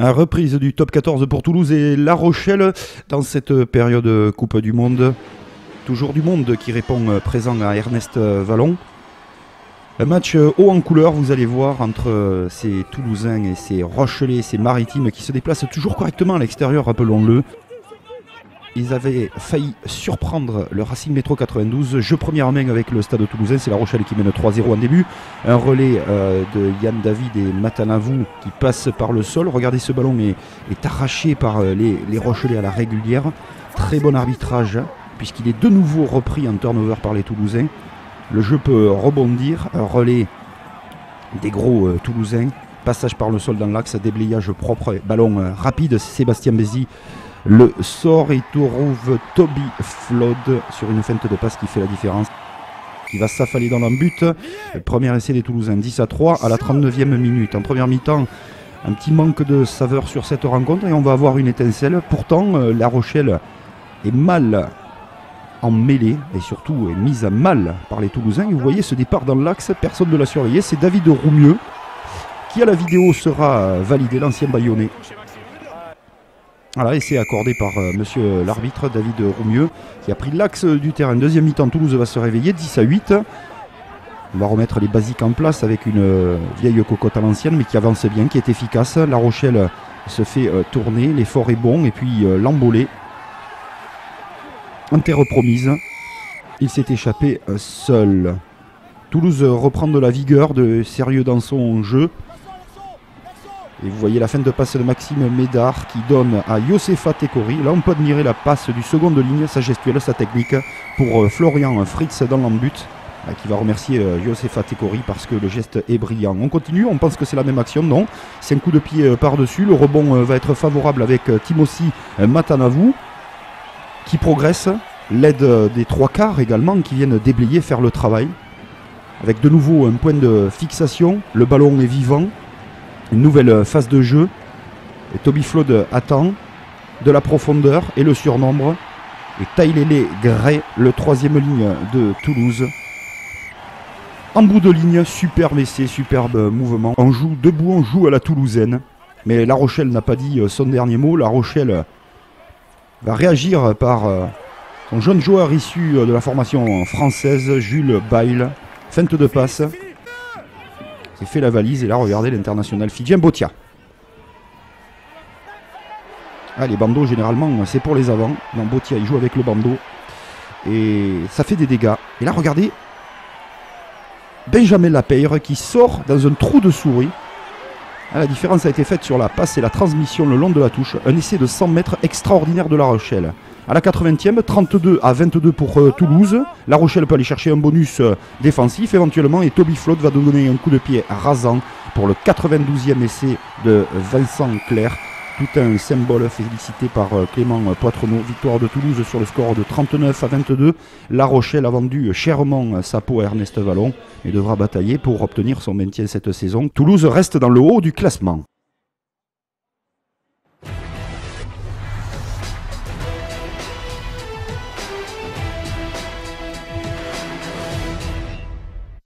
Reprise du top 14 pour Toulouse et La Rochelle dans cette période Coupe du Monde. Toujours du monde qui répond présent à Ernest Vallon. Un match haut en couleur, vous allez voir, entre ces Toulousains et ces Rochelais, ces Maritimes qui se déplacent toujours correctement à l'extérieur, rappelons-le. Ils avaient failli surprendre le Racing Métro 92. Jeu première main avec le Stade Toulousain. C'est La Rochelle qui mène 3-0 en début. Un relais de Yann David et Matanavou qui passe par le sol. Regardez, ce ballon est arraché par les Rochelais à la régulière. Très bon arbitrage puisqu'il est de nouveau repris en turnover par les Toulousains. Le jeu peut rebondir. Un relais des gros Toulousains. Passage par le sol dans l'axe. Déblayage propre. Ballon rapide. Sébastien Bézi le sort et trouve Toby Flood sur une feinte de passe qui fait la différence. Qui va s'affaler dans le but. Premier essai des Toulousains, 10-3 à la 39e minute. En première mi-temps, un petit manque de saveur sur cette rencontre et on va avoir une étincelle. Pourtant, La Rochelle est mal en mêlée et surtout est mise à mal par les Toulousains. Et vous voyez ce départ dans l'axe, personne ne l'a surveillé. C'est David Roumieux qui à la vidéo sera validé, l'ancien Bayonnais. Voilà, essai accordé par monsieur l'arbitre David Roumieux qui a pris l'axe du terrain. Deuxième mi-temps, Toulouse va se réveiller, 10-8. On va remettre les basiques en place avec une vieille cocotte à l'ancienne mais qui avance bien, qui est efficace. La Rochelle se fait tourner, l'effort est bon et puis l'embolé. En terre promise, il s'est échappé seul. Toulouse reprend de la vigueur, de sérieux dans son jeu. Et vous voyez la fin de passe de Maxime Médard qui donne à Yosefa Tekori. Là, on peut admirer la passe du second de ligne, sa gestuelle, sa technique pour Florian Fritz dans l'embut, qui va remercier Yosefa Tekori parce que le geste est brillant. On continue, on pense que c'est la même action, non. C'est un coup de pied par-dessus. Le rebond va être favorable avec Timothy Matanavou qui progresse. L'aide des trois quarts également qui viennent déblayer, faire le travail. Avec de nouveau un point de fixation. Le ballon est vivant. Une nouvelle phase de jeu. Et Toby Flood attend de la profondeur et le surnombre. Et Tailele Gray, le troisième ligne de Toulouse. En bout de ligne, superbe essai, superbe mouvement. On joue debout, on joue à la toulousaine. Mais La Rochelle n'a pas dit son dernier mot. La Rochelle va réagir par son jeune joueur issu de la formation française, Jules Bail. Feinte de passe. Il fait la valise et là regardez l'international fidjien Botia. Ah, les bandeaux généralement c'est pour les avants. Non, Botia il joue avec le bandeau et ça fait des dégâts. Et là regardez Benjamin Lapeyre qui sort dans un trou de souris. Ah, la différence a été faite sur la passe et la transmission le long de la touche. Un essai de 100 mètres extraordinaire de La Rochelle. À la 80e, 32-22 pour Toulouse. La Rochelle peut aller chercher un bonus défensif éventuellement et Toby Flood va donner un coup de pied rasant pour le 92e essai de Vincent Clerc. Tout un symbole félicité par Clément Poitrenaud. Victoire de Toulouse sur le score de 39-22. La Rochelle a vendu chèrement sa peau à Ernest Vallon et devra batailler pour obtenir son maintien cette saison. Toulouse reste dans le haut du classement.